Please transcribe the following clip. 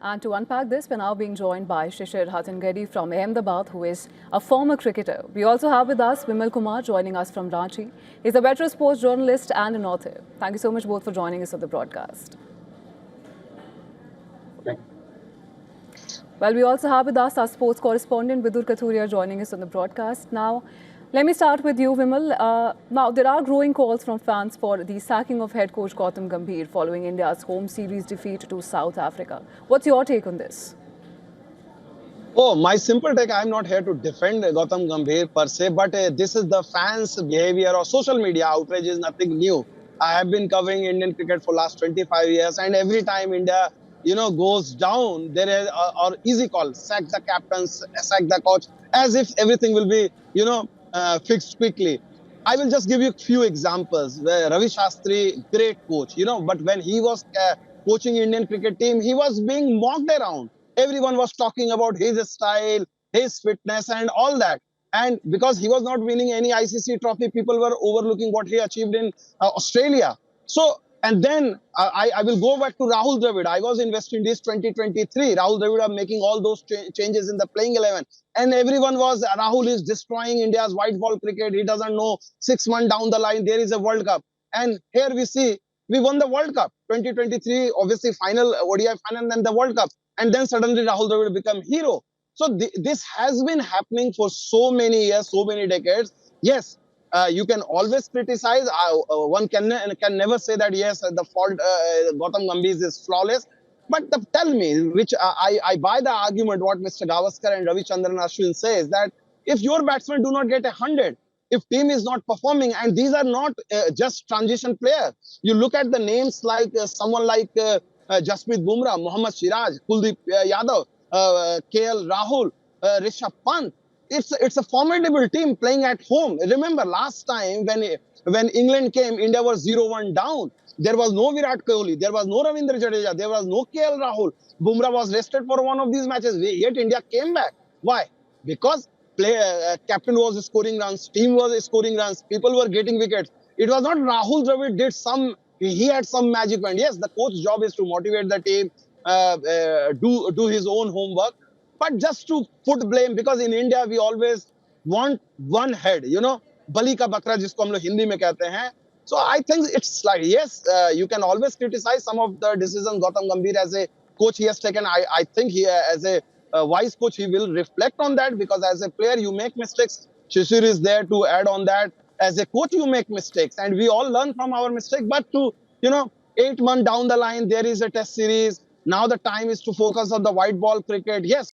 And to unpack this, we're now being joined by Shishir Hatangedi from Ahmedabad, who is a former cricketer. We also have with us Vimal Kumar joining us from Ranchi. He's a veteran sports journalist and an author. Thank you so much both for joining us on the broadcast. Well, we also have with us our sports correspondent Vidur Kathuria joining us on the broadcast. Now, let me start with you, Vimal. Now, there are growing calls from fans for the sacking of head coach Gautam Gambhir following India's home series defeat to South Africa. What's your take on this? Oh, my simple take, I'm not here to defend Gautam Gambhir per se, but this is the fans' behavior or social media outrage is nothing new. I have been covering Indian cricket for last 25 years, and every time India, goes down, there is or easy call, sack the captains, sack the coach, as if everything will be, fixed quickly. I will just give you a few examples. Where Ravi Shastri, great coach, but when he was coaching Indian cricket team, he was being mocked around. Everyone was talking about his style, his fitness, and all that. And because he was not winning any ICC trophy, people were overlooking what he achieved in Australia. So, and then I will go back to Rahul Dravid. I was in West Indies 2023. Rahul Dravid are making all those changes in the playing 11. And everyone was, Rahul is destroying India's white ball cricket. He doesn't know 6 months down the line, there is a World Cup. And here we see, we won the World Cup 2023, obviously final ODI final and then the World Cup. And then suddenly Rahul Dravid become hero. So this has been happening for so many years, so many decades. Yes, you can always criticize. One can never say that yes, the fault Gautam Gambhir is flawless. But tell me, which I buy the argument what Mr. Gavaskar and Ravichandran Ashwin says that if your batsmen do not get 100, if team is not performing, and these are not just transition players. You look at the names like someone like Jasprit Bumrah, Mohammad Siraj, Kuldeep Yadav, KL Rahul, Rishabh Pant. It's a formidable team playing at home. Remember last time when England came, India was 0-1 down. There was no Virat Kohli, there was no Ravindra Jadeja, there was no KL Rahul. Bumrah was rested for one of these matches. Yet India came back. Why? Because captain was scoring runs, team was scoring runs, people were getting wickets. It was not Rahul Dravid did he had some magic and yes, the coach's job is to motivate the team, do his own homework, but just to put blame, because in India we always want one head, bali ka bakra jisko hum log Hindi mein kehte hain. So I think it's like, yes, you can always criticize some of the decisions Gautam Gambhir as a coach he has taken. I think he as a wise coach, he will reflect on that, because as a player, you make mistakes. Shishir is there to add on that. As a coach, you make mistakes, and we all learn from our mistakes. But to, 8 months down the line, there is a test series. Now the time is to focus on the white ball cricket. Yes,